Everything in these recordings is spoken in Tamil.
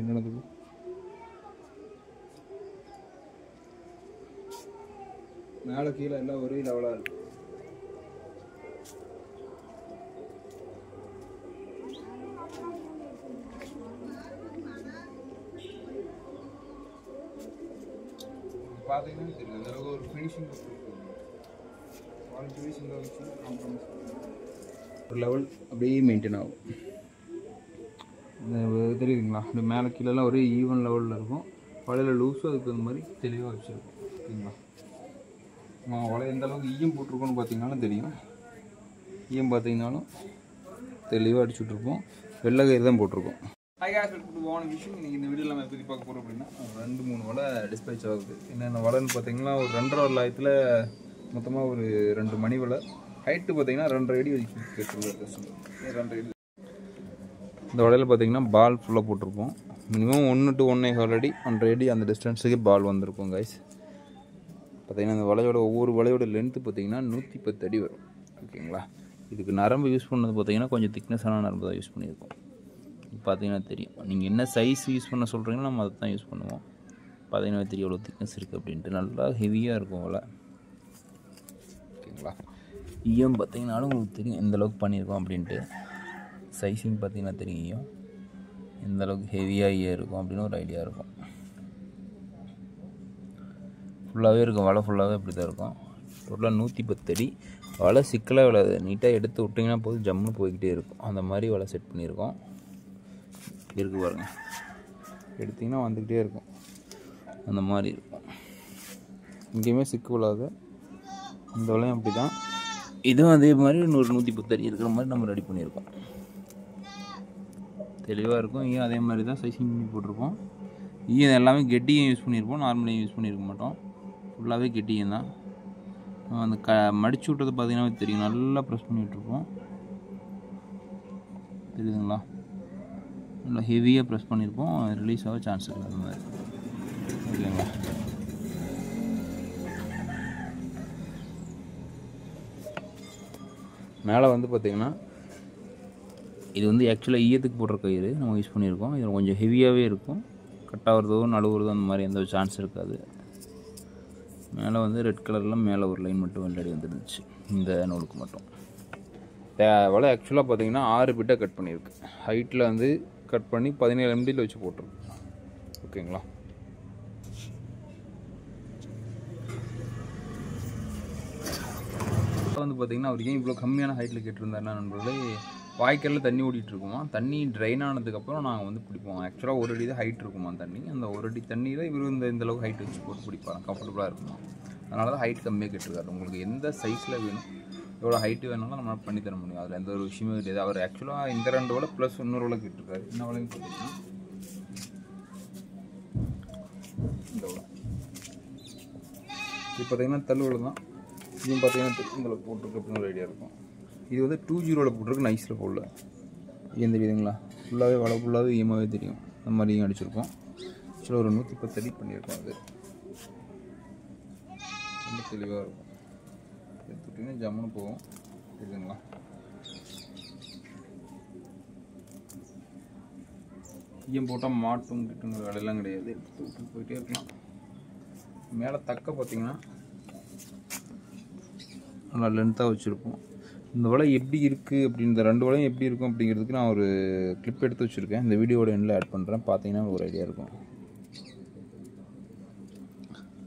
என்னது மேலே கீழே எல்லாம் ஒரே லெவலாக இருக்குது. பார்த்தீங்கன்னா தெரியும் அந்த அளவுக்கு ஒரு ஃபினிஷிங் குவாலிட்டி வைஸ் இந்த வச்சு காம்ப்ரமைஸ் ஒரு லெவல் அப்படியே மெயின்டைன் ஆகும். தெரியுதுங்களா? இந்த மேலே கீழெல்லாம் ஒரே ஈவன் லெவலில் இருக்கும். வலையில் லூஸும் அதுக்கு தகுந்த மாதிரி தெளிவாக வச்சுருக்கும். ஓகேங்களா? வலை எந்த அளவுக்கு ஈயம் போட்டிருக்கோன்னு பார்த்தீங்கன்னாலும் தெரியும். ஈயம் பார்த்தீங்கன்னாலும் தெளிவாக அடிச்சு விட்ருப்போம். வெள்ளை கயிறு தான் போட்டிருக்கோம். ஹாய் காய்ஸ், வெல்கம் டு வான் விஷயம். இன்றைக்கி இந்த வீடியோவில் நம்ம எப்படி பார்க்க போகிறோம் அப்படின்னா 2-3 வலை டிஸ்பேச் ஆகுது. என்னென்ன வலைன்னு பார்த்தீங்கன்னா ஒரு 2.5 லாயத்தில் மொத்தமாக ஒரு 2 மணி வலை. ஹைட்டு பார்த்தீங்கன்னா 2.5 அடி வரைக்கும் கேட்டுருவார் கஸ்டமர். 2.5 அடி. இந்த வலையில் பார்த்தீங்கன்னா பால் ஃபுல்லாக போட்டிருப்போம். மினிமம் 1 to 1.25 அடி 1.5 அடி அந்த டிஸ்டன்ஸுக்கு பால் வந்திருக்கும் கைஸ். பார்த்தீங்கன்னா இந்த வலையோட ஒவ்வொரு வலையோட லென்த்து பார்த்தீங்கன்னா 110 அடி வரும். ஓகேங்களா? இதுக்கு நரம்பு யூஸ் பண்ணது பார்த்தீங்கன்னா கொஞ்சம் திக்னஸான நரம்பு தான் யூஸ் பண்ணியிருக்கோம். பார்த்தீங்கன்னா தெரியும். நீங்கள் என்ன சைஸ் யூஸ் பண்ண சொல்கிறீங்களோ நம்ம அதை தான் யூஸ் பண்ணுவோம். பார்த்தீங்கன்னா தெரியும் எவ்வளோ திக்னஸ் இருக்குது அப்படின்ட்டு. நல்லா ஹெவியாக இருக்கும் வலை. ஓகேங்களா? ஈயம் பார்த்தீங்கன்னாலும் உங்களுக்கு தெரியும் எந்தளவுக்கு பண்ணியிருக்கோம் அப்படின்ட்டு. சைஸிங் பார்த்தீங்கன்னா தெரியும் எந்தளவுக்கு ஹெவியாக ஈயம் இருக்கும் அப்படின்னு ஒரு ஐடியா இருக்கும். ஃபுல்லாகவே இருக்கும் வலை. ஃபுல்லாகவே அப்படி தான் இருக்கும். டோட்டலாக 110 அடி. வலை சிக்கலாக விளாது. நீட்டாக எடுத்து விட்டிங்கன்னா போதும் ஜம்முன்னு போய்கிட்டே இருக்கும். அந்த மாதிரி வலை செட் பண்ணியிருக்கோம். இருக்குது பாருங்க. எடுத்திங்கன்னா வந்துக்கிட்டே இருக்கும். அந்த மாதிரி இருக்கும். எங்கேயுமே சிக்கு விழாது. இந்த வலையும் அப்படி தான். இதுவும் அதே மாதிரி 110 அடி இருக்கிற மாதிரி நம்ம ரெடி பண்ணியிருக்கோம். தெளிவாக இருக்கும். ஈயம் அதே மாதிரி தான் சைஸிங் பண்ணி போட்டிருக்கோம். ஈயம் எல்லாமே கெட்டியும் யூஸ் பண்ணியிருப்போம். நார்மலையும் யூஸ் பண்ணியிருக்க மாட்டோம். ஃபுல்லாகவே கெட்டியும் தான். அந்த மடிச்சு விட்டது பார்த்தீங்கன்னா தெரியும். நல்லா ப்ரெஸ் பண்ணி விட்டுருப்போம். தெரியுதுங்களா? நல்லா ஹெவியாக ப்ரெஸ் பண்ணியிருப்போம். ரிலீஸ் ஆக சான்ஸ் இல்லை அந்த மாதிரி. ஓகேங்களா? மேலே வந்து பார்த்திங்கன்னா இது வந்து ஆக்சுவலாக ஈயத்துக்கு போடுற கயிறு நம்ம யூஸ் பண்ணியிருக்கோம். இது கொஞ்சம் ஹெவியாகவே இருக்கும். கட் ஆகிறதோ நழுவுறதோ அந்த மாதிரி எந்த ஒரு சான்ஸ் இருக்காது. மேலே வந்து ரெட் கலரில் மேலே ஒரு லைன் மட்டும் வெள்ளடி வந்துருந்துச்சு இந்த நூலுக்கு மட்டும். வலை ஆக்சுவலாக பார்த்தீங்கன்னா 6 பிட்டாக கட் பண்ணியிருக்கு. ஹைட்டில் வந்து கட் பண்ணி 17 MDயில் வச்சு போட்டிருக்கோம். ஓகேங்களா? வந்து பார்த்திங்கன்னா அவர் ஏன் இவ்வளோ கம்மியான ஹைட்டில் கேட்டிருந்தாருன்னா நண்பர்களே, வாய்க்காலில் தண்ணி ஓடிட்டு இருக்குமா. தண்ணி ட்ரைன் ஆனதுக்கப்புறம் நாங்கள் வந்து பிடிப்போம். ஆக்சுவலாக 1 அடி தான் ஹைட் இருக்குமா தண்ணி. அந்த 1 அடி தண்ணியில் இவர் இந்தளவுக்கு ஹைட் வச்சு போட்டு பிடிப்பாங்க. கம்ஃபர்டபுளாக இருக்குமா. அதனால தான் ஹைட் கம்மியாக கேட்டிருக்காரு. உங்களுக்கு எந்த சைஸில் வேணும், எவ்வளோ ஹைட்டு வேணாலும் நம்மளால் பண்ணி தர முடியும். அதில் எந்த ஒரு விஷயமே கிடையாது. அவர் ஆக்சுவலாக இந்த 2 வலை ப்ளஸ் இன்னொரு வலை கேட்டிருக்காரு. என்ன வலைன்னு பார்த்தீங்கன்னா இந்த வலை. இது பார்த்தீங்கன்னா தள்ளுவலை தான். இதுவும் பார்த்தீங்கன்னா இந்த அளவுக்கு போட்டிருக்கு அப்படின்னு ஒரு ஐடியா இருக்கும். இது வந்து 2.0 போட்டிருக்கு. நைஸில் போடல. ஏன் தெரியுதுங்களா? ஃபுல்லாகவே வலை ஃபுல்லாகவே ஈயமாகவே தெரியும். அந்த மாதிரியும் அடிச்சிருக்கோம். ஆக்சுவலாக ஒரு 110 அடி பண்ணியிருக்கோம். அது ரொம்ப தெளிவாக இருக்கும். எடுத்துக்கிட்டிங்கன்னா ஜம்முன்னு போகும். தெரியுதுங்களா? ஈயம் போட்டால் மாட்டும் கிட்டுங்கிற வேலையெல்லாம் கிடையாது. எடுத்து விட்டு போயிட்டே இருக்கலாம். மேலே தக்க பார்த்தீங்கன்னா நல்லா லென்த்தாக வச்சுருப்போம். இந்த வலை எப்படி இருக்குது அப்படின்னு இந்த 2 வலையும் எப்படி இருக்கும் அப்படிங்கிறதுக்கு நான் ஒரு கிளிப் எடுத்து வச்சுருக்கேன். இந்த வீடியோட எண்டில் ஆட் பண்ணுறேன். பார்த்தீங்கன்னா ஒரு ஐடியா இருக்கும்.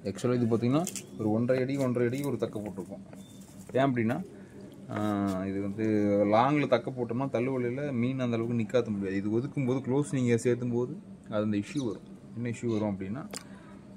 ஆக்சுவலாக இது பார்த்திங்கன்னா ஒரு 1.5 அடிக்கு ஒரு தக்க போட்டிருக்கோம். ஏன் அப்படின்னா இது வந்து லாங்கில் தக்க போட்டோம்னா தள்ளுவலையில் மீன் அந்தளவுக்கு நிற்காத முடியாது. இது ஒதுக்கும்போது க்ளோஸ் நீங்கள் சேர்த்தும் போது அது அந்த இஷ்யூ வரும். என்ன இஷ்யூ வரும் அப்படின்னா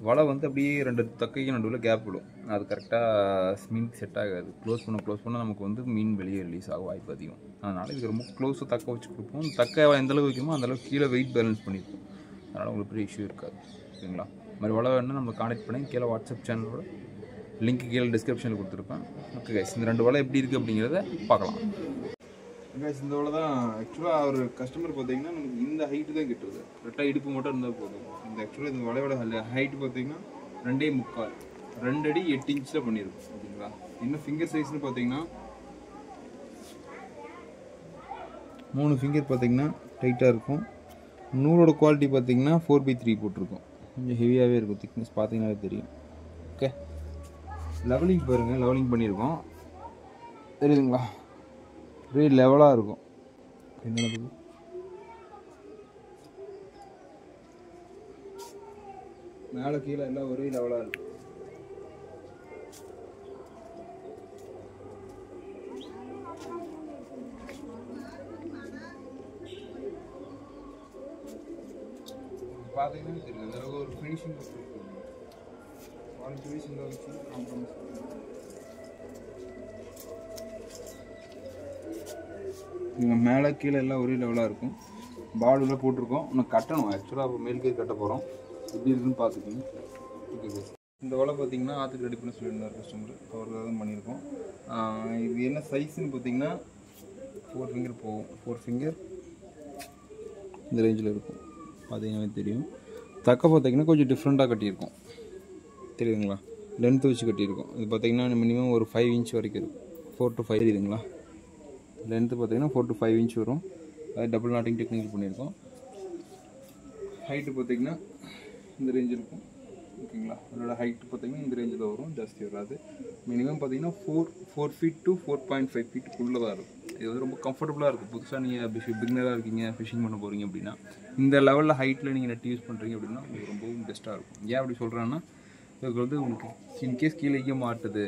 வலை வந்து அப்படியே 2 தக்கைக்கு நடுவில் கேப் விடும். அது கரெக்டாக மீனுக்கு செட் ஆகாது. க்ளோஸ் பண்ண நமக்கு வந்து மீன் வெளியே ரிலீஸ் ஆக வாய்ப்பு அதிகம். அதனால் இதுக்கு ரொம்ப க்ளோஸாக தக்க வச்சு கொடுப்போம். தக்க எந்தளவுக்கு வைக்குமோ அந்தளவுக்கு கீழே வெயிட் பேலன்ஸ் பண்ணியிருப்போம். அதனால் உங்களுக்கு பெரிய இஷ்யூ இருக்காது. ஓகேங்களா? இது மாதிரி வலை வேணுன்னா நம்ம கான்டாக்ட் பண்ணி கீழே வாட்ஸ்அப் சேனலோட லிங்க் கீழே டிஸ்கிரிப்ஷனில் கொடுத்துருப்பேன். ஓகே கைஸ், இந்த 2 வலை எப்படி இருக்குது அப்படிங்கிறத பார்க்கலாம். கைஸ், இந்த வலை தான் ஆக்சுவலாக அவர் கஸ்டமர் பார்த்தீங்கன்னா நமக்கு இந்த ஹைட்டு தான் கிட்டுருது. கரெக்டாக இடுப்பு மட்டும் இருந்தால் போதும். இந்த ஆக்சுவலாக இந்த வலையோட ஹைட்டு பார்த்தீங்கன்னா 2.75 2 அடி 8 இன்ச்சில் பண்ணியிருக்கும். ஓகேங்களா? இன்னும் ஃபிங்கர் சைஸ்னு பார்த்தீங்கன்னா 3 ஃபிங்கர் பார்த்தீங்கன்னா டைட்டாக இருக்கும். நூலோட குவாலிட்டி பார்த்தீங்கன்னா 4/3 போட்டிருக்கோம். கொஞ்சம் ஹெவியாகவே இருக்கும், திக்னஸ் பார்த்தீங்கன்னாலே தெரியும். ஓகே, லெவலிங் பாருங்கள், லெவலிங் பண்ணியிருக்கோம் தெரியுதுங்களா, ஒரே லெவலாக இருக்கும். என்னது மேலே கீழே எல்லாம் ஒரே லெவலாக இருக்கும். பார்த்தீங்கன்னா தெரியும் அந்த அளவுக்கு ஒரு ஃபினிஷிங் குவாலிட்டி வைஸ் இந்த வச்சு காம்ப்ரமைஸ் இங்கே மேலே கீழே எல்லாம் ஒரே லெவலாக இருக்கும். பாலுலாம் போட்டிருக்கோம், இன்னும் கட்டணும். ஆக்சுவலாக அப்போ மேல்கே கட்ட போகிறோம், எப்படி இருக்குன்னு பார்த்துக்கோங்க. ஓகே சார், இந்த வலை பார்த்தீங்கன்னா ஆற்றுக்கு ரெடி பண்ண சொல்லியிருந்தார் கஸ்டமர், அவருக்காக தான் பண்ணியிருக்கோம். இது என்ன சைஸ்ன்னு பார்த்தீங்கன்னா 4 ஃபிங்கர் போகும். 4 ஃபிங்கர் இந்த ரேஞ்சில் இருக்கும், பார்த்தீங்கன்னா தெரியும். தக்க பார்த்தீங்கன்னா கொஞ்சம் டிஃப்ரெண்ட்டாக கட்டியிருக்கோம் தெரியுதுங்களா, லென்த்து வச்சு கட்டியிருக்கோம். இது பார்த்தீங்கன்னா மினிமம் ஒரு 5 இன்ச் வரைக்கும் இருக்கும், 4 to 5 தெரியுதுங்களா. லென்த்து பார்த்தீங்கன்னா 4 to 5 இன்ச் வரும். அது டபுள் நாட்டிங் டெக்னிக் பண்ணியிருக்கோம். ஹைட்டு பார்த்தீங்கன்னா இந்த ரேஞ்ச் இருக்கும், ஓகேங்களா. அதோட ஹைட்டு பார்த்தீங்கன்னா இந்த ரேஞ்சில் வரும், ஜாஸ்தி வராது. மினிமம் பார்த்தீங்கன்னா 4 feet to 4.5 feet உள்ளே தான் இருக்கும். இது வந்து ரொம்ப கம்ஃபர்டபுளாக இருக்கும். புதுசாக நீங்கள் பிகினராக இருக்கீங்க, ஃபிஷிங் பண்ண போகிறீங்க அப்படின்னா இந்த லெவலில் ஹைட்டில் நீங்கள் நெட் யூஸ் பண்ணுறீங்க அப்படின்னா உங்களுக்கு ரொம்பவும் பெஸ்ட்டாக இருக்கும். ஏன் அப்படி சொல்கிறேன்னா, இதுக்கு வந்து உங்களுக்கு இன்கேஸ் கீழே இங்கே மாட்டுது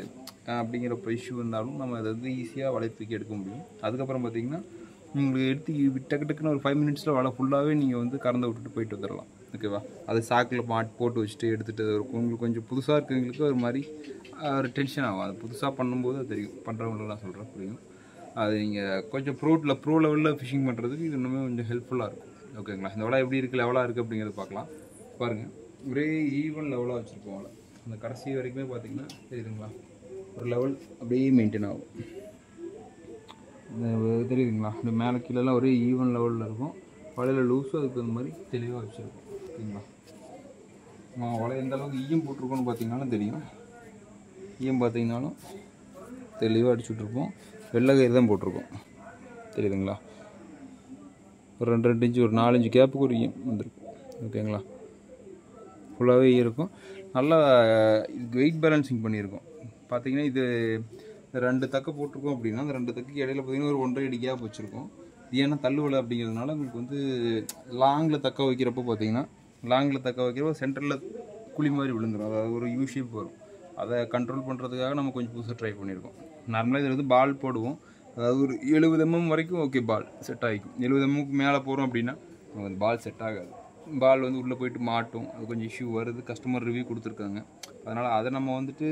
அப்படிங்கிற இஷ்யூ இருந்தாலும் நம்ம அதை வந்து ஈஸியாக வலை தூக்கி எடுக்க முடியும். அதுக்கப்புறம் பார்த்தீங்கன்னா உங்களுக்கு எடுத்து டக்குன்னு ஒரு 5 minutesல வலை ஃபுல்லாகவே நீங்கள் வந்து கறந்து விட்டுட்டு போயிட்டு வந்துடலாம், ஓகேவா. அது சாக்கில் போட்டு வச்சுட்டு எடுத்துகிட்டு இருக்கும். உங்களுக்கு கொஞ்சம் புதுசாக இருக்கிறவங்களுக்கு ஒரு மாதிரி ஒரு டென்ஷன் ஆகும். அது புதுசாக பண்ணும்போது அது தெரியும், பண்ணுறவங்களுக்கு நான் சொல்கிறேன் புரியும். அது நீங்கள் கொஞ்சம் ப்ரோ லெவலில் ஃபிஷிங் பண்ணுறதுக்கு இது இன்னுமே கொஞ்சம் ஹெல்ப்ஃபுல்லாக இருக்கும், ஓகேங்களா. இந்த வலை எப்படி இருக்குது, லெவலாக இருக்குது அப்படிங்கிறத பார்க்கலாம். பாருங்கள், ஒரே ஈவன் லெவலாக வச்சுருக்கோம் வலை. அந்த கடைசி வரைக்குமே பார்த்தீங்கன்னா தெரியுதுங்களா, ஒரு லெவல் அப்படியே மெயின்டைன் ஆகும். தெரியுதுங்களா, இந்த மேலே கீழெல்லாம் ஒரே ஈவன் லெவலில் இருக்கும். வலையில் லூஸும் அதுக்கு அந்த மாதிரி தெளிவாக வச்சுருக்கோம், ஓகேங்களா. வலை எந்த அளவுக்கு ஈயம் போட்டிருக்கோன்னு பார்த்தீங்கன்னாலும் தெரியும். ஈயம் பார்த்தீங்கன்னாலும் தெளிவாக அடிச்சு விட்ருப்போம். வெள்ளை கயிறு தான் போட்டிருக்கோம் தெரியுதுங்களா. ஒரு 2 இன்ச்சு ஒரு 4 இன்ச்சு கேப்புக்கு ஒரு ஈயம் வந்துருக்கும், ஓகேங்களா. ஃபுல்லாகவே இருக்கும். நல்லா வெயிட் பேலன்சிங் பண்ணியிருக்கோம். பார்த்தீங்கன்னா இது 2 தக்க போட்டிருக்கோம் அப்படின்னா அந்த 2 தக்குக்கு இடையில பார்த்தீங்கன்னா ஒரு 1.5 அடி கேப் வச்சுருக்கோம். இது ஏன்னா தள்ளுவலை அப்படிங்கிறதுனால உங்களுக்கு வந்து லாங்கில் தக்க வைக்கிறப்போ பார்த்தீங்கன்னா சென்டரில் குழி மாதிரி விழுந்துடும், அதாவது ஒரு யூ ஷேப் வரும். அதை கண்ட்ரோல் பண்ணுறதுக்காக நம்ம கொஞ்சம் புதுசாக ட்ரை பண்ணியிருக்கோம். நார்மலாக இதில் வந்து பால் போடுவோம், அதாவது ஒரு 70 mm வரைக்கும் ஓகே பால் செட் ஆகிக்கும். 70 mm மேலே போகிறோம் அப்படின்னா நமக்கு அந்த பால் செட் ஆகாது. பால் வந்து உள்ளே போயிட்டு மாட்டும், அது கொஞ்சம் இஷ்யூ வருது. கஸ்டமர் ரிவ்யூ கொடுத்துருக்காங்க, அதனால் அதை நம்ம வந்துட்டு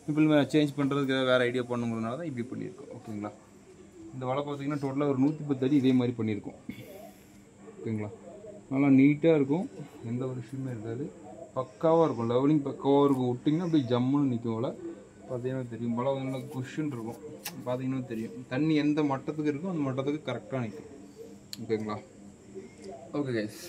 இப்போ சேஞ்ச் பண்ணுறதுக்கு வேறு ஐடியா பண்ணுங்கிறதுனால தான் இப்படி பண்ணியிருக்கோம், ஓகேங்களா. இந்த வலை பார்த்தீங்கன்னா டோட்டலாக ஒரு 110 அடி இதே மாதிரி பண்ணியிருக்கோம், ஓகேங்களா. நல்லா நீட்டாக இருக்கும், எந்த ஒரு இஷ்யூமே இருக்காது, பக்காவாக இருக்கும். லெவலிங் பக்காவாக இருக்கும். விட்டிங்கன்னா அப்படியே ஜம்முன்னு நிற்கும். வலை பார்த்தீங்கன்னா தெரியும், வலை வந்து நல்லா குஷன் இருக்கும், பார்த்தீங்கன்னா தெரியும். தண்ணி எந்த மட்டத்துக்கு இருக்கோ அந்த மட்டத்துக்கு கரெக்டாக நிற்கும், ஓகேங்களா. Okay guys.